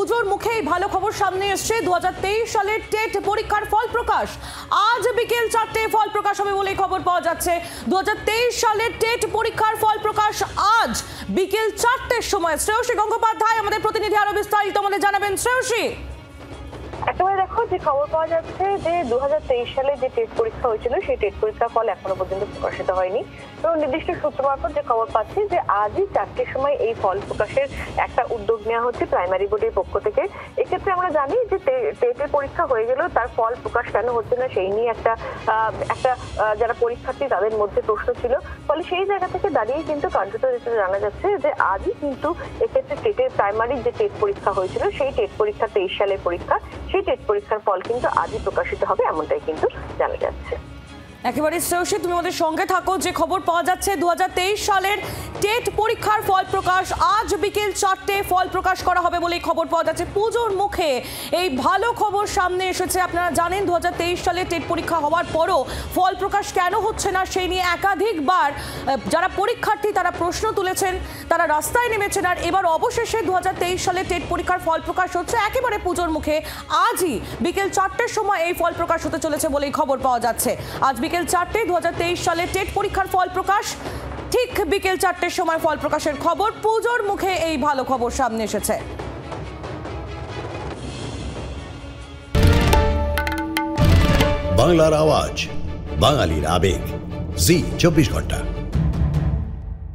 পুজোর মুখেই ভালো খবর সামনে এসছে। 2023 সালের টেট পরীক্ষার ফল প্রকাশ আজ বিকেল 4টে ফল প্রকাশ হবে বলে খবর পাওয়া যাচ্ছে। 2023 সালের টেট পরীক্ষার ফল প্রকাশ আজ বিকেল 4টের সময়। শ্রেয়সী গঙ্গোপাধ্যায় আমাদের প্রতিনিধি আরো বিস্তারিত আমাদের জানাবেন। শ্রেয়সী, একেবারে দেখো, যে খবর পাওয়া যাচ্ছে যে 2023 সালে যে টেট পরীক্ষা হয়েছিল সেই টেট পরীক্ষার ফল এখনো পর্যন্ত প্রকাশিত হয়নি এবং নির্দিষ্ট সূত্র মারফত যে খবর পাচ্ছি যে আজই 4টের সময় এই ফল প্রকাশের একটা উদ্যোগ নেওয়া হচ্ছে প্রাইমারি বোর্ডের পক্ষ থেকে। এক্ষেত্রে আমরা জানি যে টেটের পরীক্ষা হয়ে গেলেও তার ফল প্রকাশ কেন হচ্ছে না সেই নিয়ে একটা যারা পরীক্ষার্থী তাদের মধ্যে প্রশ্ন ছিল। ফলে সেই জায়গা থেকে দাঁড়িয়ে কিন্তু কার্যত জানা যাচ্ছে যে আজই কিন্তু এক্ষেত্রে টেটের প্রাইমারি যে টেট পরীক্ষা হয়েছিল সেই টেট পরীক্ষা 23 সালের পরীক্ষা, সেই টেট পরীক্ষার ফল কিন্তু আজই প্রকাশিত হবে এমনটাই কিন্তু জানা যাচ্ছে। একেবারে শ্রেয়সী, তুমি আমাদের সঙ্গে থাকো। যে খবর পাওয়া যাচ্ছে 2023 সালের টেট পরীক্ষার ফল প্রকাশ আজ বিকেল 4টে ফল প্রকাশ করা হবে বলে খবর পাওয়া যাচ্ছে। পুজোর মুখে এই ভালো খবর সামনে এসেছে। আপনারা জানেন 2023 সালে টেট পরীক্ষা হওয়ার পরও ফল প্রকাশ কেন হচ্ছে না সেই নিয়ে একাধিকবার যারা পরীক্ষার্থী তারা প্রশ্ন তুলেছেন, তারা রাস্তায় নেমেছেন। আর এবার অবশেষে 2023 সালে টেট পরীক্ষার ফল প্রকাশ হচ্ছে একেবারে পুজোর মুখে। আজই বিকেল 4টের সময় এই ফল প্রকাশ হতে চলেছে বলেই খবর পাওয়া যাচ্ছে। আজ বিকেল 4টে 2023 সালে টেট পরীক্ষার ফল প্রকাশ, ঠিক বিকেল 4টের সময় ফল প্রকাশের খবর। পুজোর মুখে এই ভালো খবর সামনে এসেছে। বাংলার আওয়াজ, বাঙালির আবেগ, জি 24 ঘন্টা।